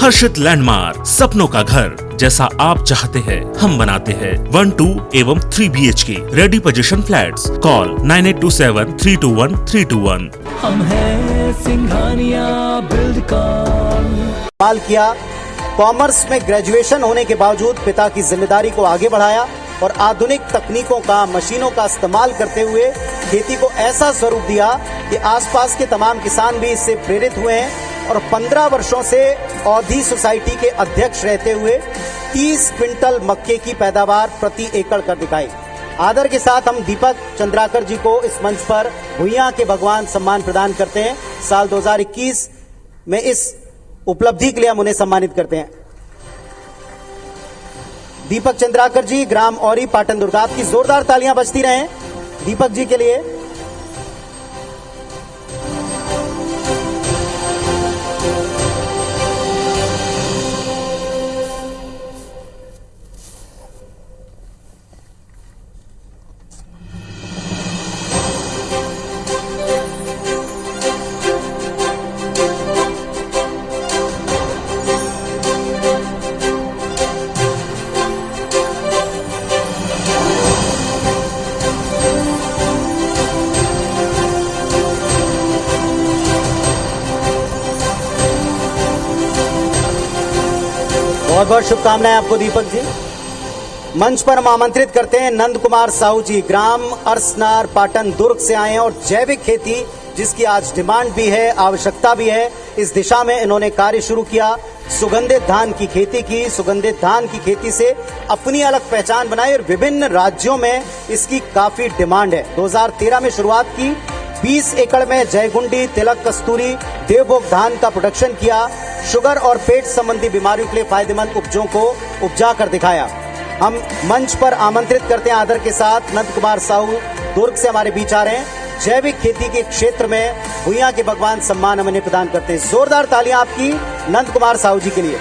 हर्षित landmark, सपनों का घर जैसा आप चाहते हैं हम बनाते हैं। 1, 2 एवं 3 BHK ready position flats. Call 9827321321। हम हैं सिंघानिया बिल्डकॉन। कमाल किया। कॉमर्स में ग्रेजुएशन होने के बावजूद पिता की जिम्मेदारी को आगे बढ़ाया और आधुनिक तकनीकों का, मशीनों का इस्तेमाल करते हुए खेती को ऐसा स्वरूप दिया कि आसपास के तमाम किसान भी इससे प्रेरित हुए हैं और 15 वर्षों से औधी सोसाइटी के अध्यक्ष रहते हुए 30 क्विंटल मक्के की पैदावार प्रति एकड़ कर दिखाई। आदर के साथ हम दीपक चंद्राकर जी को इस मंच पर भुइयां के भगवान सम्मान प्रदान करते हैं। साल 2021 में इस उपलब्धि के लिए हम उन्हें सम्मानित करते हैं। दीपक चंद्राकर जी, ग्राम औरी, पाटन दुर्ग, आपकी जोरदार तालियां बजती रहें दीपक जी के लिए। बहुत बहुत शुभकामनाएं आपको दीपक जी। मंच पर हम आमंत्रित करते हैं नंद कुमार साहू जी, ग्राम अरसनार, पाटन दुर्ग से आए हैं और जैविक खेती जिसकी आज डिमांड भी है, आवश्यकता भी है, इस दिशा में इन्होंने कार्य शुरू किया। सुगंधित धान की खेती की, सुगंधित धान की खेती से अपनी अलग पहचान बनाई और विभिन्न राज्यों में इसकी काफी डिमांड है। 2013 में शुरुआत की, 20 एकड़ में जयगुंडी, तिलक, कस्तूरी, देवभोग धान का प्रोडक्शन किया। शुगर और पेट संबंधी बीमारियों के लिए फायदेमंद उपजों को उपजा कर दिखाया। हम मंच पर आमंत्रित करते हैं आदर के साथ नंद कुमार साहू, दुर्ग से हमारे बीच आ रहे हैं। जैविक खेती के क्षेत्र में भुइयां के भगवान सम्मान हम इन्हें प्रदान करते हैं। जोरदार तालियां आपकी नंद कुमार साहू जी के लिए।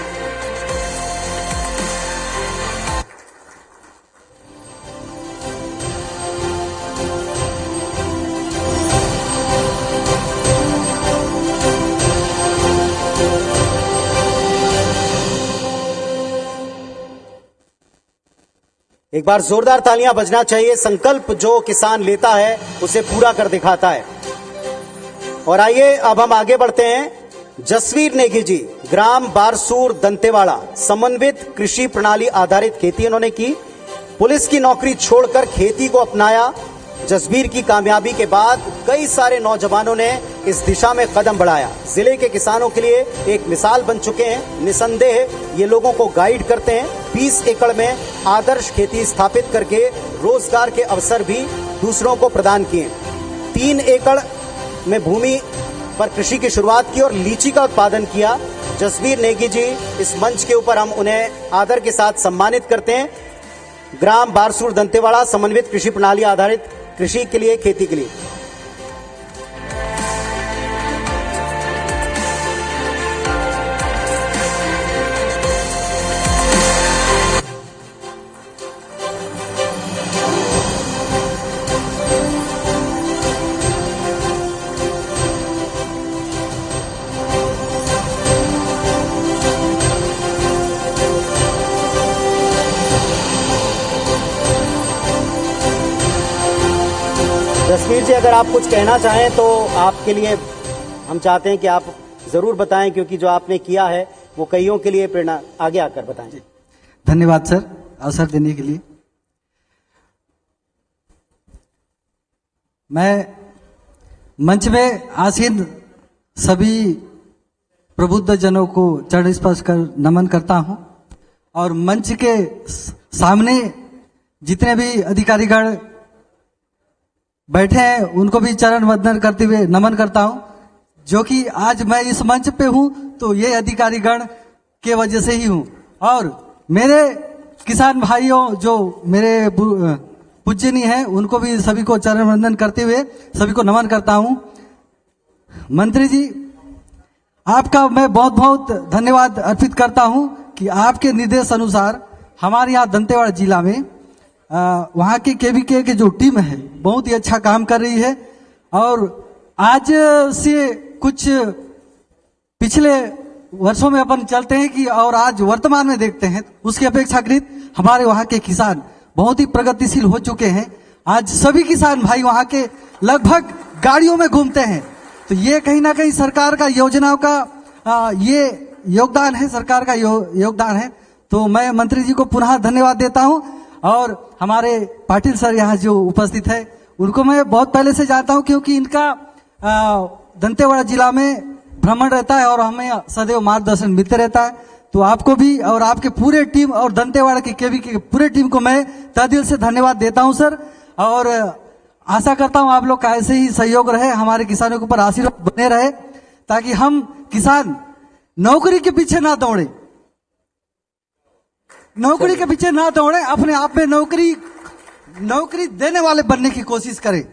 एक बार जोरदार तालियां बजना चाहिए। संकल्प जो किसान लेता है उसे पूरा कर दिखाता है। और आइए अब हम आगे बढ़ते हैं। जसवीर नेगी जी, ग्राम बारसूर, दंतेवाड़ा, समन्वित कृषि प्रणाली आधारित खेती इन्होंने की। पुलिस की नौकरी छोड़कर खेती को अपनाया। जसवीर की कामयाबी के बाद कई सारे नौजवानों ने इस दिशा में कदम बढ़ाया। जिले के किसानों के लिए एक मिसाल बन चुके हैं। निसंदेह ये लोगों को गाइड करते हैं। 20 एकड़ में आदर्श खेती स्थापित करके रोजगार के अवसर भी दूसरों को प्रदान किए। 3 एकड़ में भूमि पर कृषि की शुरुआत की और लीची का उत्पादन किया। जसवीर नेगी जी, इस मंच के ऊपर हम उन्हें आदर के साथ सम्मानित करते हैं। ग्राम बारसूर, दंतेवाड़ा, समन्वित कृषि प्रणाली आधारित कृषि के लिए, खेती के लिए। जसवीर जी, अगर आप कुछ कहना चाहें तो आपके लिए हम चाहते हैं कि आप जरूर बताएं, क्योंकि जो आपने किया है वो कईयों के लिए प्रेरणा। आगे आकर बताएं। धन्यवाद सर, अवसर देने के लिए। मैं मंच में आसीन सभी प्रबुद्ध जनों को चरण स्पर्श कर नमन करता हूं और मंच के सामने जितने भी अधिकारीगण बैठे हैं उनको भी चरण वंदन करते हुए नमन करता हूं। जो कि आज मैं इस मंच पे हूं तो ये अधिकारीगण के वजह से ही हूं। और मेरे किसान भाइयों जो मेरे पूज्यनीय हैं उनको भी सभी को चरण वंदन करते हुए सभी को नमन करता हूं। मंत्री जी, आपका मैं बहुत बहुत धन्यवाद अर्पित करता हूं कि आपके निर्देश अनुसार हमारे यहाँ दंतेवाड़ा जिला में वहाँ की केवीके की जो टीम है बहुत ही अच्छा काम कर रही है। और आज से कुछ पिछले वर्षों में अपन चलते हैं कि और आज वर्तमान में देखते हैं उसकी अपेक्षाकृत हमारे वहाँ के किसान बहुत ही प्रगतिशील हो चुके हैं। आज सभी किसान भाई वहाँ के लगभग गाड़ियों में घूमते हैं। तो ये कहीं ना कहीं सरकार का योजनाओं का ये योगदान है, सरकार का योगदान है। तो मैं मंत्री जी को पुनः धन्यवाद देता हूं और हमारे पाटिल सर यहाँ जो उपस्थित है उनको मैं बहुत पहले से जानता हूं, क्योंकि इनका दंतेवाड़ा जिला में भ्रमण रहता है और हमें सदैव मार्गदर्शन मिलते रहता है। तो आपको भी और आपके पूरे टीम और दंतेवाड़ा की केवी की पूरे टीम को मैं तहे दिल से धन्यवाद देता हूं सर। और आशा करता हूं आप लोग का ऐसे ही सहयोग रहे, हमारे किसानों के ऊपर आशीर्वाद बने रहे, ताकि हम किसान नौकरी के पीछे ना दौड़े, नौकरी के पीछे ना दौड़े, अपने आप में नौकरी देने वाले बनने की कोशिश करें।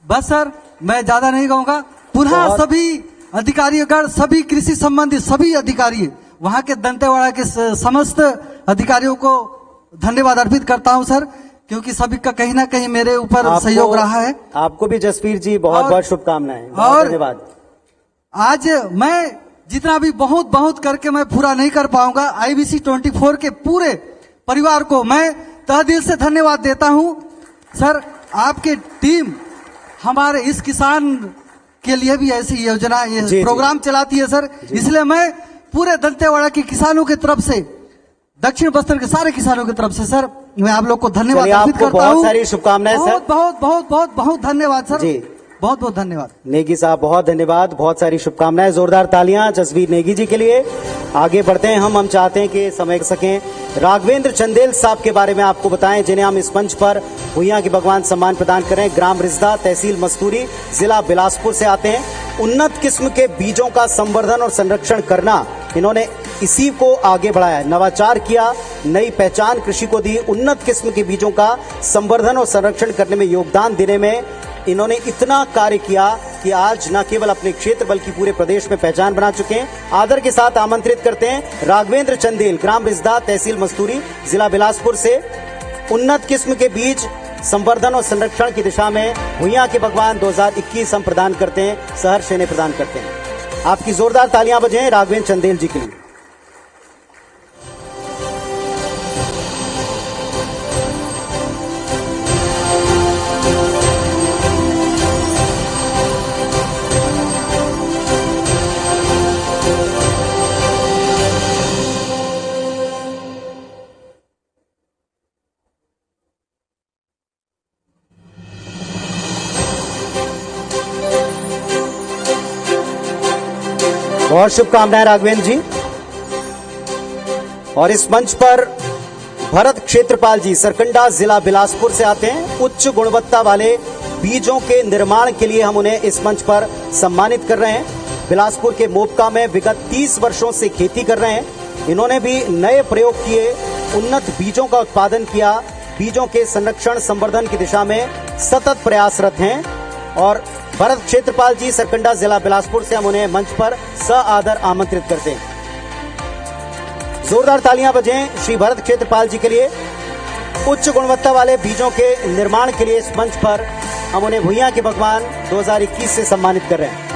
बस सर, मैं ज्यादा नहीं कहूंगा। पुनः सभी अधिकारीगण, सभी कृषि संबंधी सभी अधिकारी, वहां के दंतेवाड़ा के समस्त अधिकारियों को धन्यवाद अर्पित करता हूं सर, क्योंकि सभी का कहीं ना कहीं मेरे ऊपर सहयोग रहा है। आपको भी जसवीर जी बहुत बहुत शुभकामनाएं, और धन्यवाद। आज मैं जितना भी बहुत करके मैं पूरा नहीं कर पाऊंगा। IBC 24 के पूरे परिवार को मैं तहे दिल से धन्यवाद देता हूं सर। आपके टीम हमारे इस किसान के लिए भी ऐसी योजना, ये प्रोग्राम चलाती है सर। इसलिए मैं पूरे दंतेवाड़ा के किसानों की तरफ से, दक्षिण बस्तर के सारे किसानों की तरफ से सर, मैं आप लोग को धन्यवाद अर्पित करता हूं। बहुत सारी शुभकामनाएं सर। बहुत धन्यवाद सर जी, बहुत धन्यवाद। नेगी साहब बहुत धन्यवाद, बहुत सारी शुभकामनाएं। जोरदार तालियां जसवीर नेगी जी के लिए। आगे बढ़ते हैं हम चाहते हैं कि समय सकें राघवेंद्र चंदेल साहब के बारे में आपको बताएं, जिन्हें हम इस मंच पर भुइयां के भगवान सम्मान प्रदान करें। ग्राम रिजदा, तहसील मस्तूरी, जिला बिलासपुर से आते हैं। उन्नत किस्म के बीजों का संवर्धन और संरक्षण करना, इन्होंने इसी को आगे बढ़ाया, नवाचार किया, नई पहचान कृषि को दी। उन्नत किस्म के बीजों का संवर्धन और संरक्षण करने में योगदान देने में इन्होंने इतना कार्य किया कि आज न केवल अपने क्षेत्र बल्कि पूरे प्रदेश में पहचान बना चुके हैं। आदर के साथ आमंत्रित करते हैं राघवेंद्र चंदेल, ग्राम रिजदा, तहसील मस्तूरी, जिला बिलासपुर से। उन्नत किस्म के बीज संवर्धन और संरक्षण की दिशा में भुइयां के भगवान 2021 हम प्रदान करते हैं, सहर्ष इन्हें प्रदान करते हैं। आपकी जोरदार तालियां बजें राघवेंद्र चंदेल जी के लिए। बहुत शुभकामनाएं राघवेंद्र जी। और इस मंच पर भरत क्षेत्रपाल जी, सरकंडा, जिला बिलासपुर से आते हैं। उच्च गुणवत्ता वाले बीजों के निर्माण के लिए हम उन्हें इस मंच पर सम्मानित कर रहे हैं। बिलासपुर के मोपका में विगत 30 वर्षों से खेती कर रहे हैं। इन्होंने भी नए प्रयोग किए, उन्नत बीजों का उत्पादन किया, बीजों के संरक्षण संवर्धन की दिशा में सतत प्रयासरत हैं। और भरत क्षेत्रपाल जी, सरकंडा, जिला बिलासपुर से हम उन्हें मंच पर सआदर आमंत्रित करते हैं। जोरदार तालियां बजें श्री भरत क्षेत्रपाल जी के लिए। उच्च गुणवत्ता वाले बीजों के निर्माण के लिए इस मंच पर हम उन्हें भुइयां के भगवान 2021 से सम्मानित कर रहे हैं।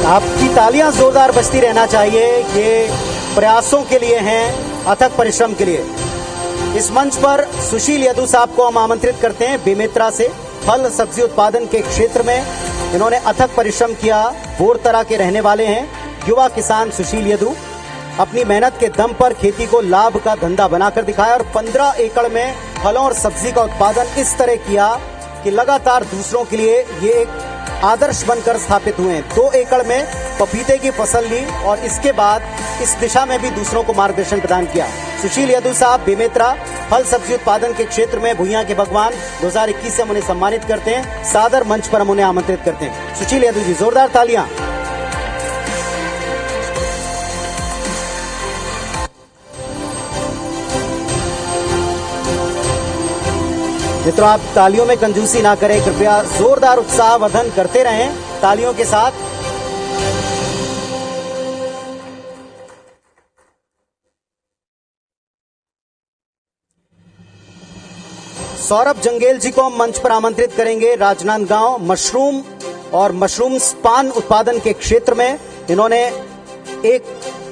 आपकी तालियां जोरदार बजती रहना चाहिए। ये प्रयासों के लिए हैं, अथक परिश्रम के लिए। इस मंच पर सुशील यदू साहब को हम आमंत्रित करते हैं। बेमेतरा से फल सब्जी उत्पादन के क्षेत्र में इन्होंने अथक परिश्रम किया। बोरतरा के रहने वाले हैं युवा किसान सुशील यदू। अपनी मेहनत के दम पर खेती को लाभ का धंधा बनाकर दिखाया और 15 एकड़ में फलों और सब्जी का उत्पादन इस तरह किया कि लगातार दूसरों के लिए ये एक आदर्श बनकर स्थापित हुए हैं। 2 एकड़ में पपीते की फसल ली और इसके बाद इस दिशा में भी दूसरों को मार्गदर्शन प्रदान किया। सुशील यदू साहब, बेमेतरा, फल सब्जी उत्पादन के क्षेत्र में भुइयां के भगवान 2021 से हम उन्हें सम्मानित करते हैं। सादर मंच पर हम उन्हें आमंत्रित करते हैं। सुशील यदू जी, जोरदार तालियां। मित्रों, आप तालियों में कंजूसी ना करें, कृपया जोरदार उत्साहवर्धन करते रहें। तालियों के साथ। सौरभ जंगेल जी को हम मंच पर आमंत्रित करेंगे। राजनांदगांव मशरूम और मशरूम पान उत्पादन के क्षेत्र में इन्होंने एक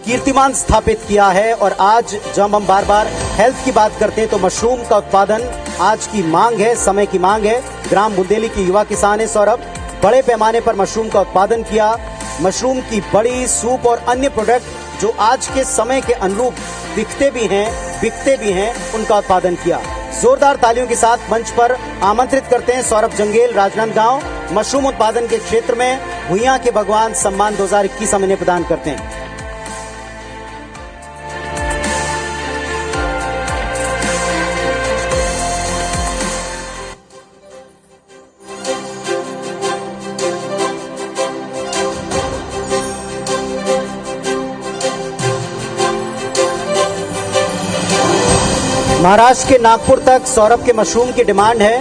कीर्तिमान स्थापित किया है। और आज जब हम बार बार हेल्थ की बात करते हैं तो मशरूम का उत्पादन आज की मांग है, समय की मांग है। ग्राम बुंदेली की युवा किसान है सौरभ। बड़े पैमाने पर मशरूम का उत्पादन किया। मशरूम की बड़ी, सूप और अन्य प्रोडक्ट जो आज के समय के अनुरूप बिकते भी हैं, उनका उत्पादन किया। जोरदार तालियों के साथ मंच पर आमंत्रित करते हैं सौरभ जंगेल। राजनांदगांव मशरूम उत्पादन के क्षेत्र में भुइयां के भगवान सम्मान 2021 हम इन्हें प्रदान करते हैं। महाराष्ट्र के नागपुर तक सौरभ के मशरूम की डिमांड है।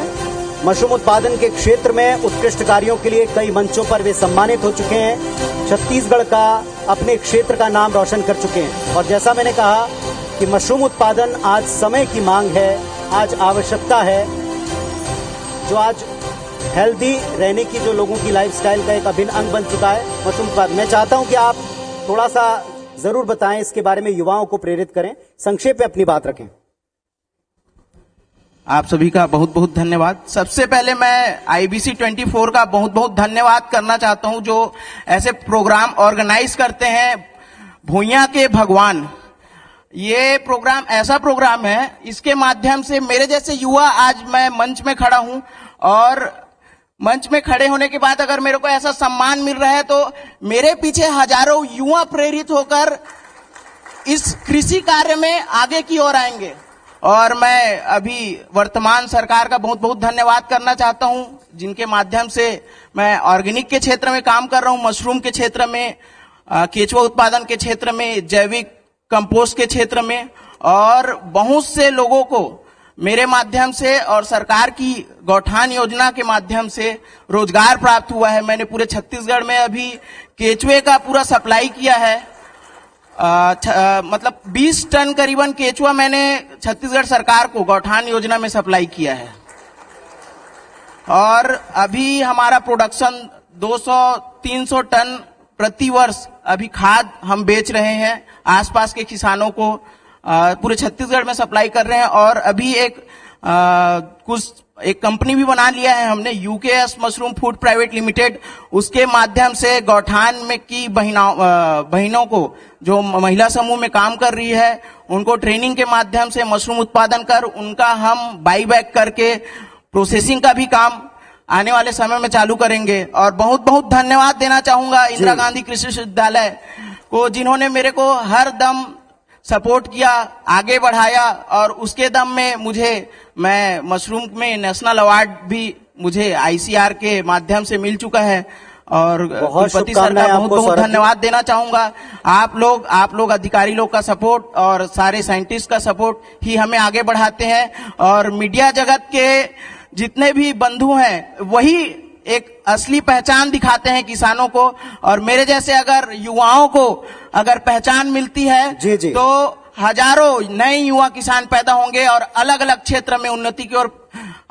मशरूम उत्पादन के क्षेत्र में उत्कृष्ट कार्यों के लिए कई मंचों पर वे सम्मानित हो चुके हैं। छत्तीसगढ़ का, अपने क्षेत्र का नाम रोशन कर चुके हैं। और जैसा मैंने कहा कि मशरूम उत्पादन आज समय की मांग है, आज आवश्यकता है, जो आज हेल्दी रहने की जो लोगों की लाइफस्टाइल का एक अभिन्न अंग बन चुका है मशरूम उत्पादन। मैं चाहता हूं कि आप थोड़ा सा जरूर बताएं इसके बारे में, युवाओं को प्रेरित करें, संक्षेप में अपनी बात रखें। आप सभी का बहुत बहुत धन्यवाद। सबसे पहले मैं IBC 24 का बहुत बहुत धन्यवाद करना चाहता हूं, जो ऐसे प्रोग्राम ऑर्गेनाइज करते हैं। भुइयां के भगवान, ये प्रोग्राम ऐसा प्रोग्राम है, इसके माध्यम से मेरे जैसे युवा, आज मैं मंच में खड़ा हूं और मंच में खड़े होने के बाद अगर मेरे को ऐसा सम्मान मिल रहा है तो मेरे पीछे हजारों युवा प्रेरित होकर इस कृषि कार्य में आगे की ओर आएंगे। और मैं अभी वर्तमान सरकार का बहुत बहुत धन्यवाद करना चाहता हूं, जिनके माध्यम से मैं ऑर्गेनिक के क्षेत्र में काम कर रहा हूं, मशरूम के क्षेत्र में, केचुआ उत्पादन के क्षेत्र में, जैविक कंपोस्ट के क्षेत्र में, और बहुत से लोगों को मेरे माध्यम से और सरकार की गौठान योजना के माध्यम से रोजगार प्राप्त हुआ है। मैंने पूरे छत्तीसगढ़ में अभी केचुए का पूरा सप्लाई किया है। मतलब 20 टन करीबन केचुआ मैंने छत्तीसगढ़ सरकार को गौठान योजना में सप्लाई किया है। और अभी हमारा प्रोडक्शन 200-300 टन प्रति वर्ष अभी खाद हम बेच रहे हैं, आसपास के किसानों को पूरे छत्तीसगढ़ में सप्लाई कर रहे हैं। और अभी एक कंपनी भी बना लिया है हमने, UKS mushroom food private limited. उसके माध्यम से गौठान में की बहनों को, जो महिला समूह में काम कर रही है, उनको ट्रेनिंग के माध्यम से मशरूम उत्पादन कर उनका हम बाई बैक करके प्रोसेसिंग का भी काम आने वाले समय में चालू करेंगे। और बहुत बहुत धन्यवाद देना चाहूंगा इंदिरा गांधी कृषि विश्वविद्यालय को, जिन्होंने मेरे को हर दम सपोर्ट किया, आगे बढ़ाया। और उसके दम में मैं मशरूम में नेशनल अवार्ड भी मुझे ICR के माध्यम से मिल चुका है। और कुलपति सर का बहुत बहुत धन्यवाद देना चाहूंगा। आप लोग अधिकारी लोग का सपोर्ट और सारे साइंटिस्ट का सपोर्ट ही हमें आगे बढ़ाते हैं। और मीडिया जगत के जितने भी बंधु हैं, वही एक असली पहचान दिखाते हैं किसानों को। और मेरे जैसे अगर युवाओं को अगर पहचान मिलती है जी जी, तो हजारों नए युवा किसान पैदा होंगे और अलग अलग क्षेत्र में उन्नति की ओर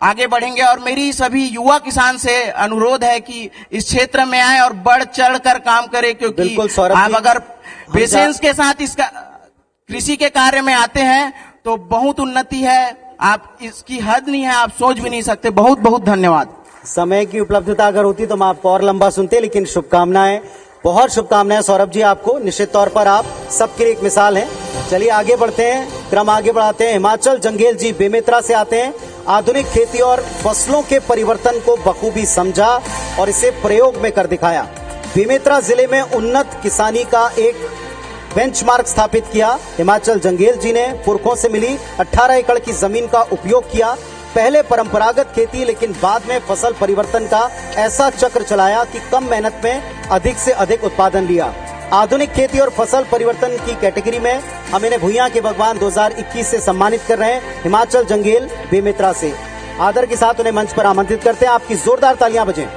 आगे बढ़ेंगे। और मेरी सभी युवा किसान से अनुरोध है कि इस क्षेत्र में आए और बढ़ चढ़ कर काम करें, क्योंकि आप अगर पेशेंस के साथ इसका कृषि के कार्य में आते हैं तो बहुत उन्नति है। आप इसकी हद नहीं है, आप सोच भी नहीं सकते। बहुत बहुत धन्यवाद। समय की उपलब्धता अगर होती तो मैं आपको और लंबा सुनते, लेकिन शुभकामनाएं, बहुत शुभकामनाएं सौरभ जी आपको। निश्चित तौर पर आप सबके लिए एक मिसाल हैं। चलिए आगे बढ़ते हैं, क्रम आगे बढ़ाते हैं। हिमाचल जंगेल जी बेमेतरा से आते हैं। आधुनिक खेती और फसलों के परिवर्तन को बखूबी समझा और इसे प्रयोग में कर दिखाया। बेमेतरा जिले में उन्नत किसानी का एक बेंचमार्क स्थापित किया। हिमाचल जंगेल जी ने पुरखों से मिली 18 एकड़ की जमीन का उपयोग किया। पहले परंपरागत खेती, लेकिन बाद में फसल परिवर्तन का ऐसा चक्र चलाया कि कम मेहनत में अधिक से अधिक उत्पादन लिया। आधुनिक खेती और फसल परिवर्तन की कैटेगरी में हम इन्हें भुइयां के भगवान 2021 से सम्मानित कर रहे हैं। हिमाचल जंगेल बेमेतरा से आदर के साथ उन्हें मंच पर आमंत्रित करते हैं। आपकी जोरदार तालियां बजें।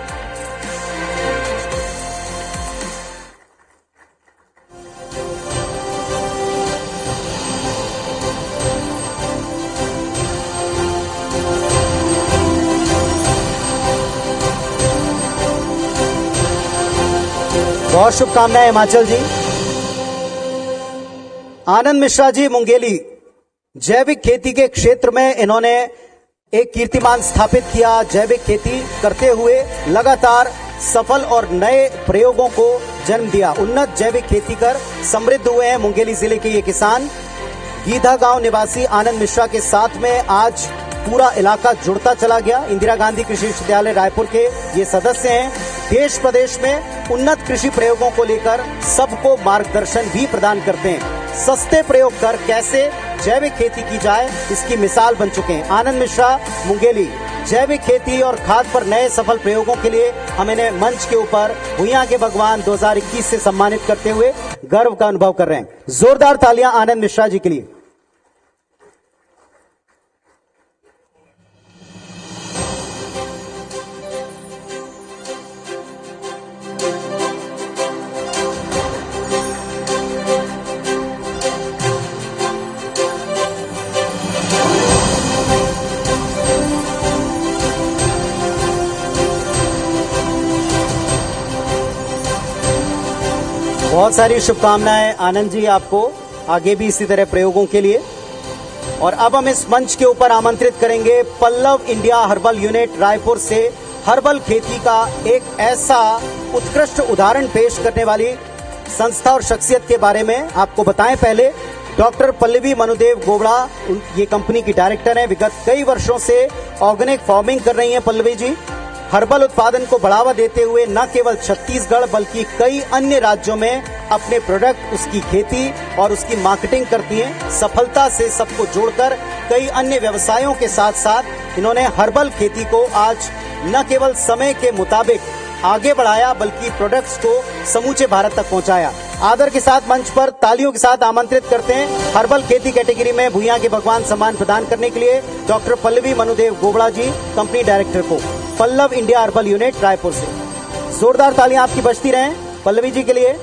बहुत शुभकामनाएं हिमाचल जी। आनंद मिश्रा जी मुंगेली, जैविक खेती के क्षेत्र में इन्होंने एक कीर्तिमान स्थापित किया। जैविक खेती करते हुए लगातार सफल और नए प्रयोगों को जन्म दिया। उन्नत जैविक खेती कर समृद्ध हुए हैं मुंगेली जिले के ये किसान। गीधा गांव निवासी आनंद मिश्रा के साथ में आज पूरा इलाका जुड़ता चला गया। इंदिरा गांधी कृषि विश्वविद्यालय रायपुर के ये सदस्य हैं। देश प्रदेश में उन्नत कृषि प्रयोगों को लेकर सबको मार्गदर्शन भी प्रदान करते हैं। सस्ते प्रयोग कर कैसे जैविक खेती की जाए, इसकी मिसाल बन चुके हैं। आनंद मिश्रा मुंगेली जैविक खेती और खाद पर नए सफल प्रयोगों के लिए हम इन्हें मंच के ऊपर भुइयां के भगवान 2021 से सम्मानित करते हुए गर्व का अनुभव कर रहे हैं। जोरदार तालियां आनंद मिश्रा जी के लिए। बहुत सारी शुभकामनाएं आनंद जी आपको, आगे भी इसी तरह प्रयोगों के लिए। और अब हम इस मंच के ऊपर आमंत्रित करेंगे Pallav India herbal unit Raipur से हर्बल खेती का एक ऐसा उत्कृष्ट उदाहरण पेश करने वाली संस्था और शख्सियत के बारे में आपको बताएं। पहले डॉक्टर पल्लवी मनुदेव गोबड़ा ये कंपनी की डायरेक्टर हैं। विगत कई वर्षों से ऑर्गेनिक फार्मिंग कर रही हैं पल्लवी जी। हर्बल उत्पादन को बढ़ावा देते हुए न केवल छत्तीसगढ़ बल्कि कई अन्य राज्यों में अपने प्रोडक्ट, उसकी खेती और उसकी मार्केटिंग करती हैं। सफलता से सबको जोड़कर कई अन्य व्यवसायों के साथ साथ इन्होंने हर्बल खेती को आज न केवल समय के मुताबिक आगे बढ़ाया बल्कि प्रोडक्ट्स को समूचे भारत तक पहुंचाया। आदर के साथ मंच पर तालियों के साथ आमंत्रित करते हैं हर्बल खेती कैटेगरी में भुइयां के भगवान सम्मान प्रदान करने के लिए doctor Pallavi Manudev Gobda ji, company director को, Pallav India herbal unit Raipur से। जोरदार तालियां आपकी बजती रहें पल्लवी जी के लिए।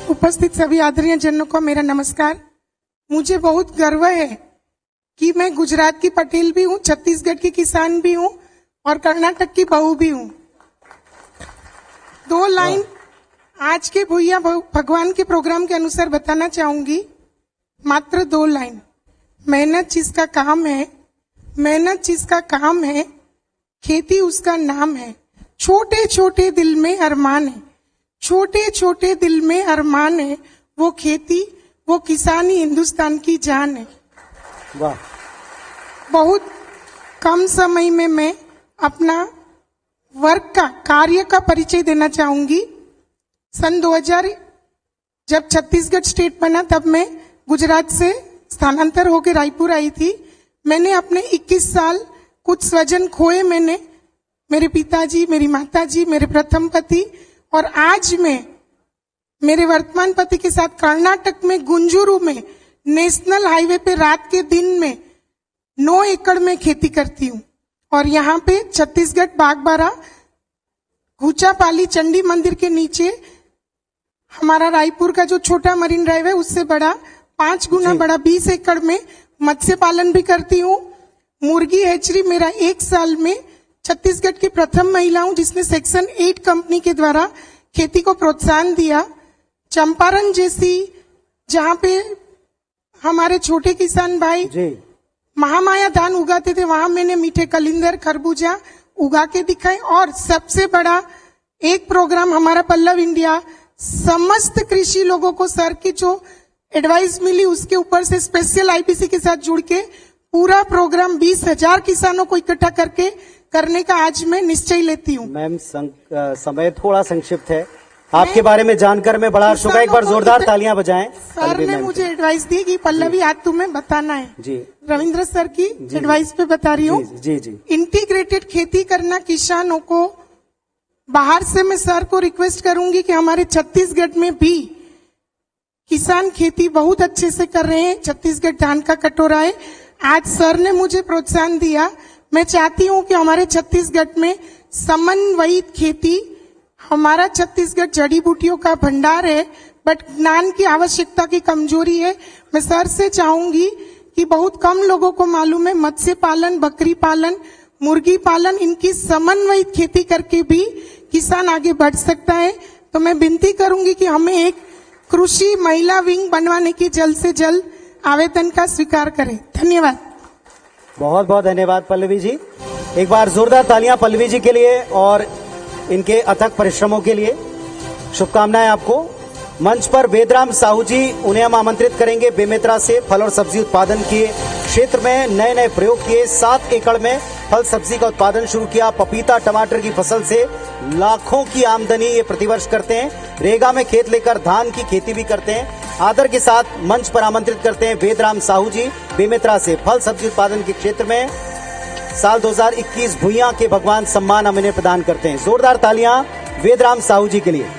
उपस्थित सभी आदरणीय जनों को मेरा नमस्कार। मुझे बहुत गर्व है कि मैं गुजरात की पटेल भी हूँ, छत्तीसगढ़ की किसान भी हूँ और कर्नाटक की बहू भी हूँ। 2 लाइन आज के भुइया भगवान के प्रोग्राम के अनुसार बताना चाहूंगी, मात्र 2 लाइन। मेहनत जिसका काम है, मेहनत जिसका काम है, खेती उसका नाम है। छोटे छोटे दिल में अरमान है, छोटे छोटे दिल में अरमान है। वो खेती, वो किसानी हिंदुस्तान की जान है। वाह। बहुत कम समय में मैं अपना वर्क का, कार्य का परिचय देना चाहूंगी। सन 2000 जब छत्तीसगढ़ स्टेट बना तब मैं गुजरात से स्थानांतर होकर रायपुर आई थी। मैंने अपने 21 साल कुछ स्वजन खोए मैंने, मेरे पिताजी, मेरी माताजी, मेरे प्रथम पति, और आज मैं मेरे वर्तमान पति के साथ कर्नाटक में गुंजूरू में नेशनल हाईवे पे रात के दिन में 9 एकड़ में खेती करती हूँ। और यहाँ पे छत्तीसगढ़ बागबारा घुचापाली चंडी मंदिर के नीचे हमारा रायपुर का जो छोटा मरीन ड्राइव है उससे बड़ा 5 गुना बड़ा 20 एकड़ में मत्स्य पालन भी करती हूँ। मुर्गी हैचरी मेरा 1 साल में छत्तीसगढ़ की प्रथम महिला हूं जिसने सेक्शन 8 कंपनी के द्वारा खेती को प्रोत्साहन दिया। चंपारण जैसी जहां पे हमारे छोटे किसान भाई महामाया धान उगाते थे, वहां मैंने मीठे कलिंदर, खरबूजा उगा के दिखाए। और सबसे बड़ा एक प्रोग्राम हमारा पल्लव इंडिया, समस्त कृषि लोगों को सर की जो एडवाइस मिली उसके ऊपर से स्पेशल आईपीसी के साथ जुड़ के पूरा प्रोग्राम 20,000 किसानों को इकट्ठा करके करने का आज मैं निश्चय लेती हूँ। मैम समय थोड़ा संक्षिप्त है, आपके बारे में जानकर मैं बड़ा शुक्र। एक बार जोरदार तालियां बजाएं। सर ने मुझे एडवाइस दी कि पल्लवी आज तुम्हें बताना है जी। रविंद्र सर की एडवाइस पे बता रही हूँ। जी जी। इंटीग्रेटेड खेती करना किसानों को बाहर से मैं सर को रिक्वेस्ट करूंगी कि हमारे छत्तीसगढ़ में भी किसान खेती बहुत अच्छे से कर रहे हैं। छत्तीसगढ़ धान का कटोरा है। आज सर ने मुझे प्रोत्साहन दिया। मैं चाहती हूं कि हमारे छत्तीसगढ़ में समन्वयित खेती, हमारा छत्तीसगढ़ जड़ी बूटियों का भंडार है, बट ज्ञान की आवश्यकता की कमजोरी है। मैं सर से चाहूंगी कि बहुत कम लोगों को मालूम है, मत्स्य पालन, बकरी पालन, मुर्गी पालन, इनकी समन्वयित खेती करके भी किसान आगे बढ़ सकता है। तो मैं विनती करूंगी कि हमें एक कृषि महिला विंग बनवाने की जल्द से जल्द आवेदन का स्वीकार करें। धन्यवाद। बहुत बहुत धन्यवाद पल्लवी जी। एक बार जोरदार तालियां पल्लवी जी के लिए और इनके अथक परिश्रमों के लिए। शुभकामनाएं आपको। मंच पर वेदराम साहू जी, उन्हें हम आमंत्रित करेंगे। बेमेतरा से फल और सब्जी उत्पादन के क्षेत्र में नए नए प्रयोग किए। 7 एकड़ में फल सब्जी का उत्पादन शुरू किया। पपीता टमाटर की फसल से लाखों की आमदनी ये प्रतिवर्ष करते हैं। रेगा में खेत लेकर धान की खेती भी करते हैं। आदर के साथ मंच पर आमंत्रित करते हैं वेदराम साहू जी, बेमेतरा से फल सब्जी उत्पादन के क्षेत्र में साल 2021 भुइयां के भगवान सम्मान हम इन्हें प्रदान करते हैं। जोरदार तालियां वेदराम साहू जी के लिए।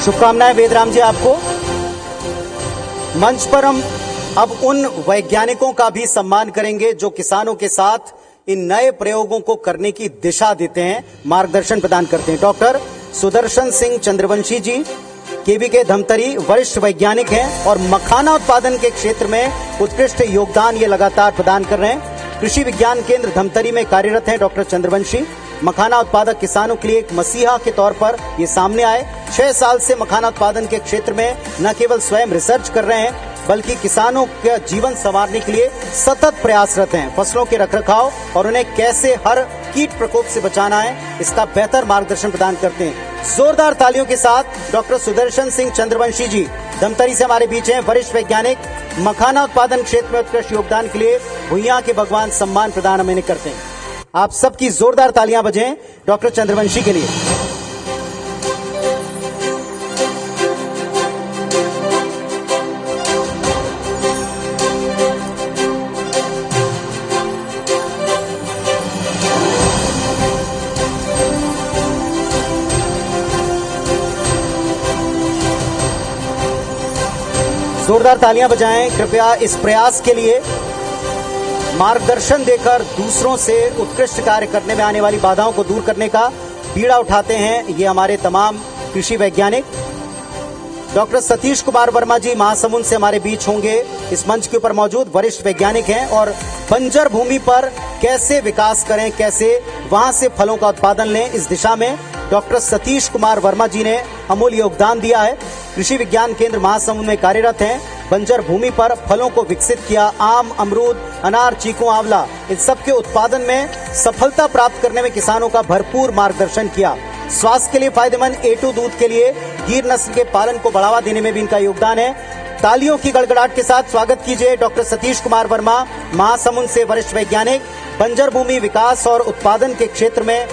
शुभकामनाएं वेदराम जी आपको। मंच पर हम अब उन वैज्ञानिकों का भी सम्मान करेंगे जो किसानों के साथ इन नए प्रयोगों को करने की दिशा देते हैं, मार्गदर्शन प्रदान करते हैं। डॉक्टर सुदर्शन सिंह चंद्रवंशी जी केवीके धमतरी वरिष्ठ वैज्ञानिक हैं और मखाना उत्पादन के क्षेत्र में उत्कृष्ट योगदान ये लगातार प्रदान कर रहे हैं। कृषि विज्ञान केंद्र धमतरी में कार्यरत हैं डॉक्टर चंद्रवंशी। मखाना उत्पादक किसानों के लिए एक मसीहा के तौर पर ये सामने आए। 6 साल से मखाना उत्पादन के क्षेत्र में न केवल स्वयं रिसर्च कर रहे हैं बल्कि किसानों का जीवन संवारने के लिए सतत प्रयासरत हैं। फसलों के रखरखाव और उन्हें कैसे हर कीट प्रकोप से बचाना है, इसका बेहतर मार्गदर्शन प्रदान करते हैं। जोरदार तालियों के साथ डॉक्टर सुदर्शन सिंह चंद्रवंशी जी धमतरी से हमारे बीच हैं। वरिष्ठ वैज्ञानिक, मखाना उत्पादन क्षेत्र में उत्कृष्ट योगदान के लिए भुइयां के भगवान सम्मान प्रदान हम इन्हें करते हैं। आप सबकी जोरदार तालियां बजें डॉक्टर चंद्रवंशी के लिए। जोरदार तालियां बजाएं कृपया इस प्रयास के लिए। मार्गदर्शन देकर दूसरों से उत्कृष्ट कार्य करने में आने वाली बाधाओं को दूर करने का बीड़ा उठाते हैं ये हमारे तमाम कृषि वैज्ञानिक। डॉक्टर सतीश कुमार वर्मा जी महासमुंद से हमारे बीच होंगे। इस मंच के ऊपर मौजूद वरिष्ठ वैज्ञानिक हैं और बंजर भूमि पर कैसे विकास करें, कैसे वहां से फलों का उत्पादन लें, इस दिशा में डॉक्टर सतीश कुमार वर्मा जी ने अमूल्य योगदान दिया है। कृषि विज्ञान केंद्र महासमुंद में कार्यरत हैं। बंजर भूमि पर फलों को विकसित किया। आम, अमरूद, अनार, चीकू, आंवला, इन सब के उत्पादन में सफलता प्राप्त करने में किसानों का भरपूर मार्गदर्शन किया। स्वास्थ्य के लिए फायदेमंद A2 दूध के लिए गिर नस्ल के पालन को बढ़ावा देने में भी इनका योगदान है। तालियों की गड़गड़ाहट के साथ स्वागत कीजिए डॉक्टर सतीश कुमार वर्मा, महासमुंद से वरिष्ठ वैज्ञानिक। बंजर भूमि विकास और उत्पादन के क्षेत्र में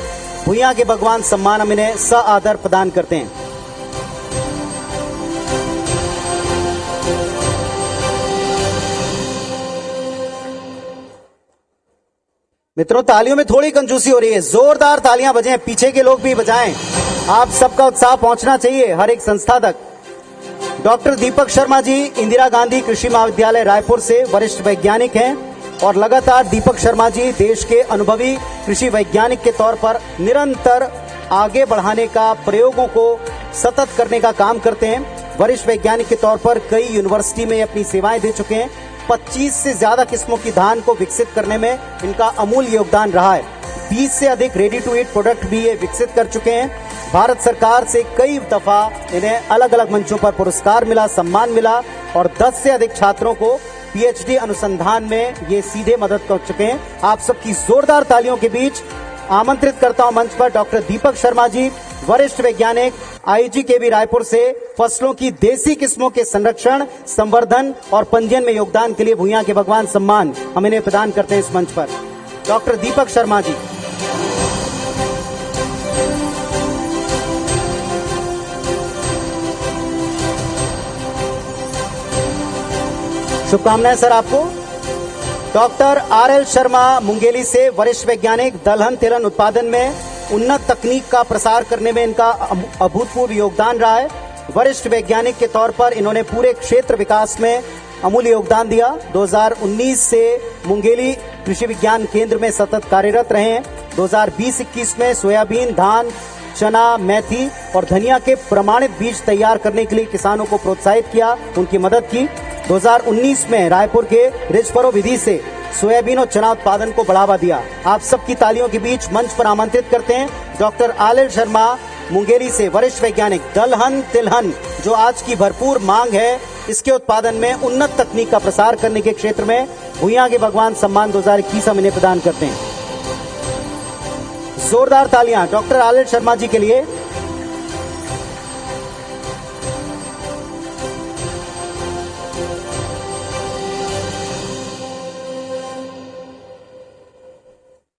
भुइयां के भगवान सम्मान हम इन्हें सआदर प्रदान करते हैं। मित्रों, तालियों में थोड़ी कंजूसी हो रही है। जोरदार तालियां बजें, पीछे के लोग भी बजाएं। आप सबका उत्साह पहुंचना चाहिए हर एक संस्था तक। डॉक्टर दीपक शर्मा जी इंदिरा गांधी कृषि महाविद्यालय रायपुर से वरिष्ठ वैज्ञानिक हैं और लगातार दीपक शर्मा जी देश के अनुभवी कृषि वैज्ञानिक के तौर पर निरंतर आगे बढ़ाने का, प्रयोगों को सतत करने का काम करते हैं। वरिष्ठ वैज्ञानिक के तौर पर कई यूनिवर्सिटी में अपनी सेवाएं दे चुके हैं। 25 से ज्यादा किस्मों की धान को विकसित करने में इनका अमूल्य योगदान रहा है। 20 से अधिक रेडी टू ईट प्रोडक्ट भी ये विकसित कर चुके हैं। भारत सरकार से कई दफा इन्हें अलग अलग मंचों पर पुरस्कार मिला, सम्मान मिला और 10 से अधिक छात्रों को PhD अनुसंधान में ये सीधे मदद कर चुके हैं। आप सबकी जोरदार तालियों के बीच आमंत्रित करता हूं मंच पर डॉक्टर दीपक शर्मा जी, वरिष्ठ वैज्ञानिक IGKV रायपुर से फसलों की देसी किस्मों के संरक्षण, संवर्धन और पंजीयन में योगदान के लिए भुइयां के भगवान सम्मान हम इन्हें प्रदान करते हैं इस मंच पर। डॉक्टर दीपक शर्मा जी। शुभकामनाएं सर आपको। डॉक्टर RL शर्मा मुंगेली से वरिष्ठ वैज्ञानिक, दलहन तिलहन उत्पादन में उन्नत तकनीक का प्रसार करने में इनका अभूतपूर्व योगदान रहा है। वरिष्ठ वैज्ञानिक के तौर पर इन्होंने पूरे क्षेत्र विकास में अमूल्य योगदान दिया। 2019 से मुंगेली कृषि विज्ञान केंद्र में सतत कार्यरत रहे हैं। 2020-21 में सोयाबीन, धान, चना, मेथी और धनिया के प्रमाणित बीज तैयार करने के लिए किसानों को प्रोत्साहित किया, उनकी मदद की। 2019 में रायपुर के रिजपरो विधि से सोयाबीन और चना उत्पादन को बढ़ावा दिया। आप सबकी तालियों के बीच मंच पर आमंत्रित करते हैं डॉक्टर RL शर्मा मुंगेली से वरिष्ठ वैज्ञानिक, दलहन तिलहन जो आज की भरपूर मांग है, इसके उत्पादन में उन्नत तकनीक का प्रसार करने के क्षेत्र में भुइयां के भगवान सम्मान 2021 हम इन्हें प्रदान करते हैं। जोरदार तालियां डॉक्टर RL शर्मा जी के लिए।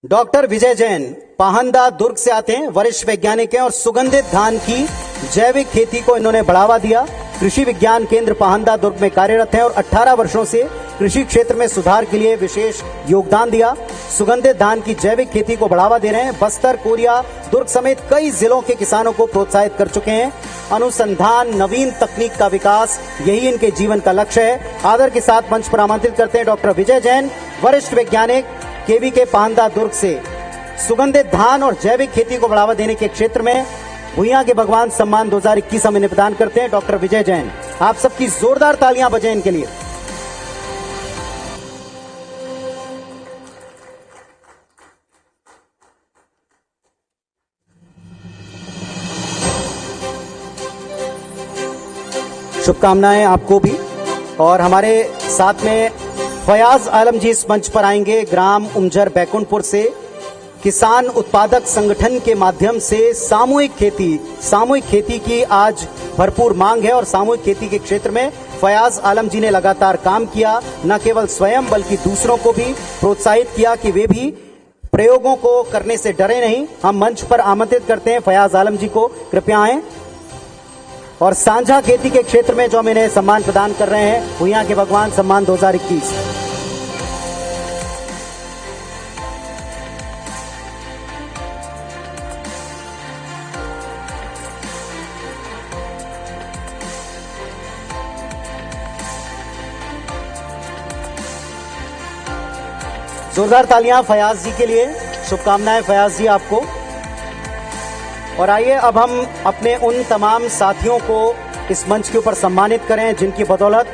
डॉक्टर विजय जैन पाहंदा दुर्ग से आते हैं, वरिष्ठ वैज्ञानिक हैं और सुगंधित धान की जैविक खेती को इन्होंने बढ़ावा दिया। कृषि विज्ञान केंद्र पाहंदा दुर्ग में कार्यरत हैं और 18 वर्षों से कृषि क्षेत्र में सुधार के लिए विशेष योगदान दिया। सुगंधित धान की जैविक खेती को बढ़ावा दे रहे हैं। बस्तर, कोरिया, दुर्ग समेत कई जिलों के किसानों को प्रोत्साहित कर चुके हैं। अनुसंधान, नवीन तकनीक का विकास, यही इनके जीवन का लक्ष्य है। आदर के साथ मंच पर आमंत्रित करते हैं डॉक्टर विजय जैन, वरिष्ठ वैज्ञानिक, KVK पाहंदा दुर्ग से सुगंधित धान और जैविक खेती को बढ़ावा देने के क्षेत्र में भुइयां के भगवान सम्मान 2021 हम इन्हें प्रदान करते हैं डॉक्टर विजय जैन। आप सबकी जोरदार तालियां बजें इनके लिए। शुभकामनाएं आपको भी। और हमारे साथ में फयाज आलम जी इस मंच पर आएंगे, ग्राम उमजर बैकुंठपुर से। किसान उत्पादक संगठन के माध्यम से सामूहिक खेती की आज भरपूर मांग है और सामूहिक खेती के क्षेत्र में फयाज आलम जी ने लगातार काम किया। न केवल स्वयं बल्कि दूसरों को भी प्रोत्साहित किया कि वे भी प्रयोगों को करने से डरे नहीं। हम मंच पर आमंत्रित करते हैं फयाज आलम जी को, कृपया आएं। और साझा खेती के क्षेत्र में जो हम इन्हें सम्मान प्रदान कर रहे हैं, भुइयां के भगवान सम्मान 2021। जोरदार तालियां फयाज जी के लिए। शुभकामनाएं फयाज जी आपको। और आइए अब हम अपने उन तमाम साथियों को इस मंच के ऊपर सम्मानित करें जिनकी बदौलत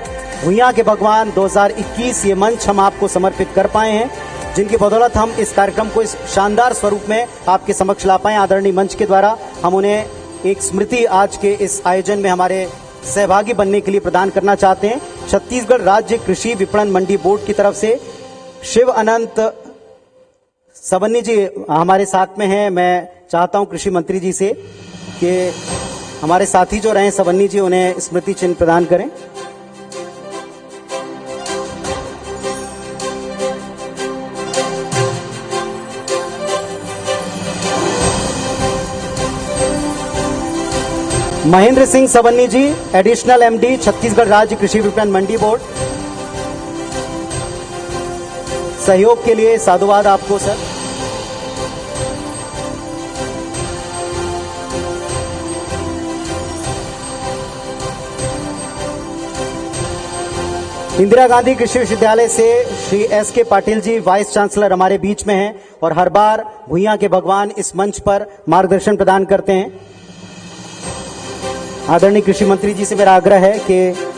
भुइयां के भगवान 2021 ये मंच हम आपको समर्पित कर पाए हैं, जिनकी बदौलत हम इस कार्यक्रम को इस शानदार स्वरूप में आपके समक्ष ला पाए। आदरणीय मंच के द्वारा हम उन्हें एक स्मृति आज के इस आयोजन में हमारे सहभागी बनने के लिए प्रदान करना चाहते हैं। छत्तीसगढ़ राज्य कृषि विपणन मंडी बोर्ड की तरफ से शिव अनंत सबन्नी जी हमारे साथ में हैं। मैं चाहता हूं कृषि मंत्री जी से कि हमारे साथी जो रहे सबन्नी जी, उन्हें स्मृति चिन्ह प्रदान करें। महेंद्र सिंह सबन्नी जी, एडिशनल MD छत्तीसगढ़ राज्य कृषि विपणन मंडी बोर्ड, सहयोग के लिए साधुवाद आपको सर। इंदिरा गांधी कृषि विश्वविद्यालय से Shri SK Patil ji vice chancellor हमारे बीच में हैं और हर बार भुइयां के भगवान इस मंच पर मार्गदर्शन प्रदान करते हैं। आदरणीय कृषि मंत्री जी से मेरा आग्रह है कि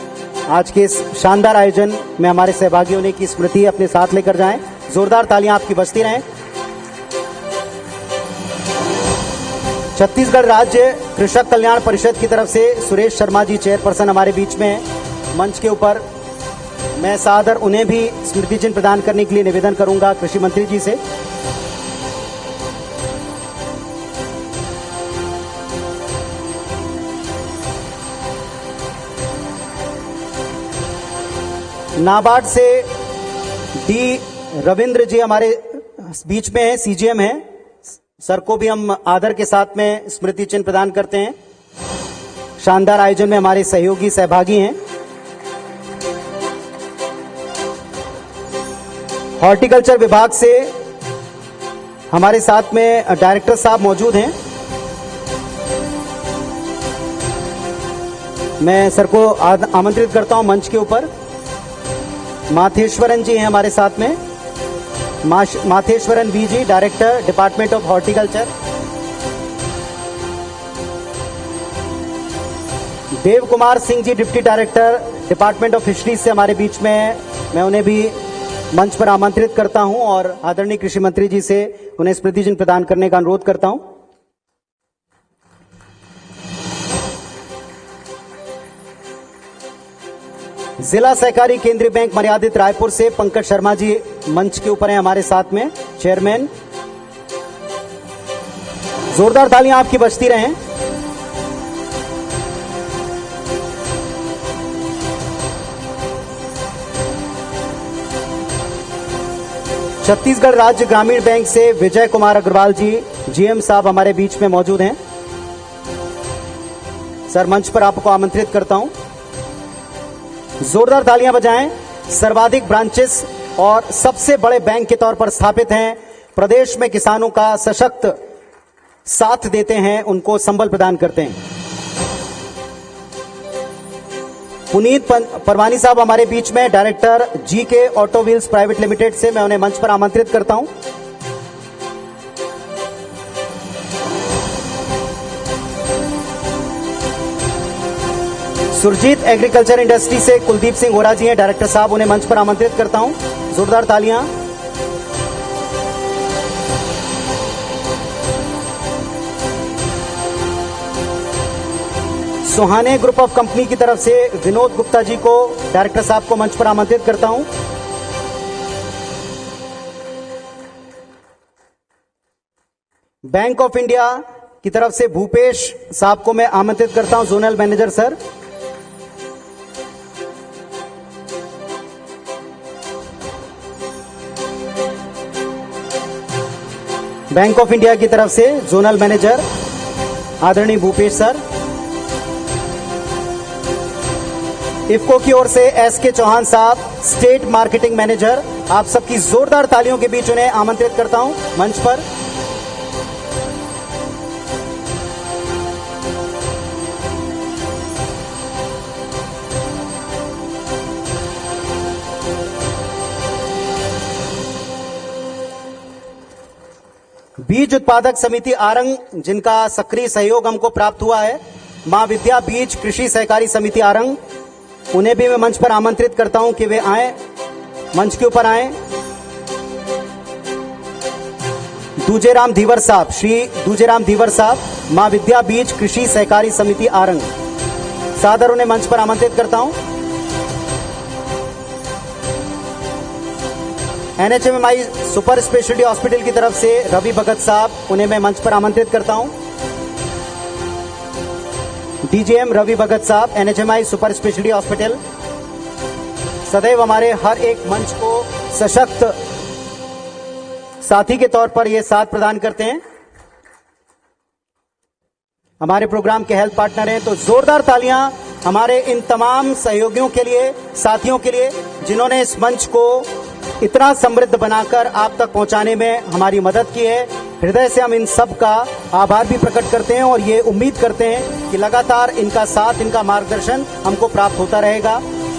आज के इस शानदार आयोजन में हमारे सहभागी होने की स्मृति अपने साथ लेकर जाएं। जोरदार तालियां आपकी बजती रहें। छत्तीसगढ़ राज्य कृषक कल्याण परिषद की तरफ से सुरेश शर्मा जी चेयरपर्सन हमारे बीच में हैं मंच के ऊपर। मैं सादर उन्हें भी स्मृति चिन्ह प्रदान करने के लिए निवेदन करूंगा कृषि मंत्री जी से। नाबार्ड से डी रविंद्र जी हमारे बीच में है, सीजीएम है। सर को भी हम आदर के साथ में स्मृति चिन्ह प्रदान करते हैं। शानदार आयोजन में हमारे सहयोगी सहभागी हैं। हॉर्टिकल्चर विभाग से हमारे साथ में डायरेक्टर साहब मौजूद हैं। मैं सर को आमंत्रित करता हूं मंच के ऊपर। माथेश्वरन जी हैं हमारे साथ में, Matheswaran V ji, director department of horticulture. Dev Kumar Singh ji, deputy director department of fisheries से हमारे बीच में है। मैं उन्हें भी मंच पर आमंत्रित करता हूं और आदरणीय कृषि मंत्री जी से उन्हें स्मृति चिन्ह प्रदान करने का अनुरोध करता हूं। जिला सहकारी केंद्रीय बैंक मर्यादित रायपुर से पंकज शर्मा जी मंच के ऊपर हैं हमारे साथ में, चेयरमैन। जोरदार तालियां आपकी बजती रहें। छत्तीसगढ़ राज्य ग्रामीण बैंक से विजय कुमार अग्रवाल जी, जीएम साहब हमारे बीच में मौजूद हैं। सर मंच पर आपको आमंत्रित करता हूं। जोरदार तालियां बजाएं। सर्वाधिक ब्रांचेस और सबसे बड़े बैंक के तौर पर स्थापित हैं। प्रदेश में किसानों का सशक्त साथ देते हैं, उनको संबल प्रदान करते हैं। पुनीत परवानी साहब हमारे बीच में, director GK auto wheels private limited से। मैं उन्हें मंच पर आमंत्रित करता हूं। सुरजीत एग्रीकल्चर इंडस्ट्री से कुलदीप सिंह होरा जी हैं, डायरेक्टर साहब, उन्हें मंच पर आमंत्रित करता हूं। जोरदार तालियां। सुहाने ग्रुप ऑफ कंपनी की तरफ से विनोद गुप्ता जी को, डायरेक्टर साहब को मंच पर आमंत्रित करता हूं। बैंक ऑफ इंडिया की तरफ से भूपेश साहब को मैं आमंत्रित करता हूं, zonal manager sir. Bank of India की तरफ से जोनल मैनेजर आदरणीय भूपेश सर। इफको की ओर से एसके चौहान साहब, स्टेट मार्केटिंग मैनेजर। आप सबकी जोरदार तालियों के बीच उन्हें आमंत्रित करता हूं मंच पर। बीज उत्पादक समिति आरंग, जिनका सक्रिय सहयोग हमको प्राप्त हुआ है, मां विद्या बीज कृषि सहकारी समिति आरंग, उन्हें भी मैं मंच पर आमंत्रित करता हूं कि वे आए, मंच के ऊपर आए। दूजेराम धीवर साहब, श्री दूजेराम धीवर साहब, मां विद्या बीज कृषि सहकारी समिति आरंग, सादर उन्हें मंच पर आमंत्रित करता हूं। एनएचएमआई सुपर स्पेशलिटी हॉस्पिटल की तरफ से रवि भगत साहब, उन्हें मैं मंच पर आमंत्रित करता हूं। डीजीएम रवि भगत साहब, एनएचएमआई सुपर स्पेशलिटी हॉस्पिटल, सदैव हमारे हर एक मंच को सशक्त साथी के तौर पर ये साथ प्रदान करते हैं। हमारे प्रोग्राम के हेल्थ पार्टनर हैं, तो जोरदार तालियां हमारे इन तमाम सहयोगियों के लिए, साथियों के लिए, जिन्होंने इस मंच को इतना समृद्ध बनाकर आप तक पहुंचाने में हमारी मदद की है। हृदय से हम इन सब का आभार भी प्रकट करते हैं और ये उम्मीद करते हैं कि लगातार इनका साथ, इनका मार्गदर्शन हमको प्राप्त होता रहेगा।